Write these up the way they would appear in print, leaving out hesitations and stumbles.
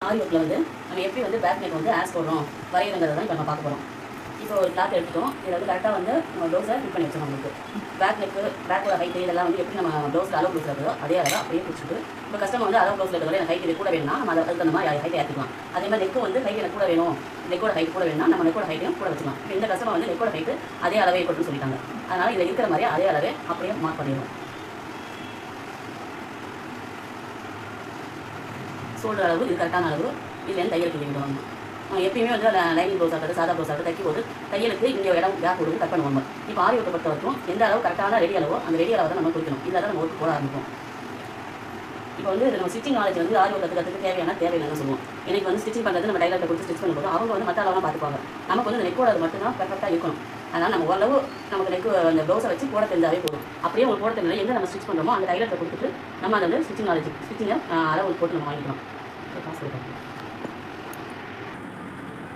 ஆரி ஒர்க்கில் வந்து நம்ம எப்படி வந்து பேக் நெக் வந்து ஆஸ் போடுறோம் வரைகிறங்கிறத தான் இப்போ நம்ம பார்க்க போகிறோம். இப்போ ஒரு கிளாத் எடுத்துட்டோம். இதில் வந்து கரெக்டாக வந்து நம்ம ப்ளவுஸை ஃபிட் பண்ணி வச்சோம். நம்மளுக்கு பேக்கோட ஹைட் இதெல்லாம் வந்து எப்படி நம்ம ப்ளவுஸில் அளவு ப்ளவுஸில் இருக்குதோ அதே அளவு அப்படியே பிடிச்சிட்டு இப்போ கஸ்டமர் வந்து அளவு ப்ளவுஸில் இருக்கிற எனக்கு ஹைட் இது கூட வேணும்னா நம்ம அதுக்கு அந்த மாதிரி ஹைட்டை ஏற்றிக்கலாம். அதே மாதிரி நெக்கு வந்து ஹைட் எனக்கு கூட வேணும், நெக்கோட ஹைட் கூட வேணும்னா நம்ம நெக்கோட ஹைட்டையும் கூட வச்சுக்கலாம். இப்போ இந்த கஸ்டமர் வந்து நெக்கோட ஹைட்டு அதே அளவே கொடுத்துன்னு சொல்லிட்டாங்க. அதனால் இதில் இருக்கிற மாதிரி அதே அளவே அப்படியே மார்க் பண்ணிடுவோம். ஷோல்டர் அளவு இது கரெக்டான அளவு இதுலேருந்து தையலுக்கு விடுவாங்க. எப்பயுமே வந்து லைனிங் ப்ளவுஸ் ஆகிறது சாதா ப்ளவுஸ் ஆகிறது தைக்கும் போது தையலுக்கு இங்கே இடம் கேப் கொடுத்து கட் பண்ணுவாங்க. இப்போ ஆரி ஒர்க்கை பொறுத்த வரைக்கும் எந்த அளவு கரெக்டான ரெடி அளவோ அந்த ரெடி அளவை தான் நம்ம குறிக்கணும். இதில் தான் நம்ம ஒர்க் போட ஆரம்பிப்போம். இப்போ வந்து நம்ம ஸ்டிச்சிங் நாலேஜ் வந்து ஆரி ஒர்க் கற்றுக்கிறதுக்கு தேவையான சொல்லுவோம். எனக்கு வந்து ஸ்டிச்சிங் பண்ணுறது நம்ம டைலர்கிட்ட கொடுத்து ஸ்டிச் பண்ணும்போது அவங்க வந்து மற்ற அளவுலாம் பார்த்துப்பாங்க. நமக்கு வந்து நெக்கோட அது மட்டும்தான் பெர்ஃபெக்டாக இருக்கணும். அதனால் நம்ம ஓரளவு நமக்கு நெக்கு அந்த ப்ளவுஸை வச்சு போட தெரிஞ்சாவே போதும். அப்படியே உங்களுக்கு போட தெரியல எங்கே நம்ம ஸ்டிச் பண்ணுறோமோ அந்த டைலர்கிட்ட கொடுத்துட்டு நம்ம அதை வந்து ஸ்டிச்சிங்கை அளவு போட்டு நம்ம வாங்கிக்கலாம். காசு கொடுப்போம்.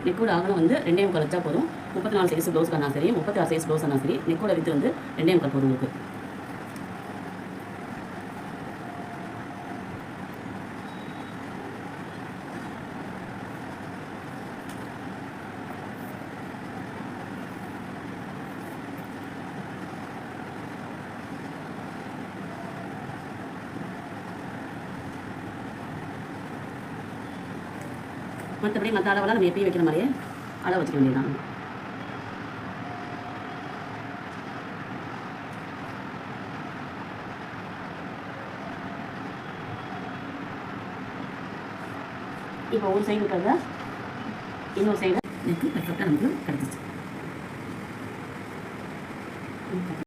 நெக்கோட அகலம் வந்து 2.25 வச்சா போதும். 34 சைஸ் ப்ளவுஸ் பண்ணா சரி, 36 சைஸ் ப்ளவுஸ் பண்ணா சரி, நெக்கோட வித்து வந்து 2.25 போதும் உங்களுக்கு. மற்றபடி மற்ற அளவெல்லாம் நம்ம எப்பயும் வைக்கிற மாதிரியே அளவு வச்சுக்க வேண்டியதான். இப்போ ஒரு சைடு இருக்கிறத இன்னொரு சைடு நெக்கு பெர்ஃபெக்டாக நமக்கு கிடச்சிச்சு.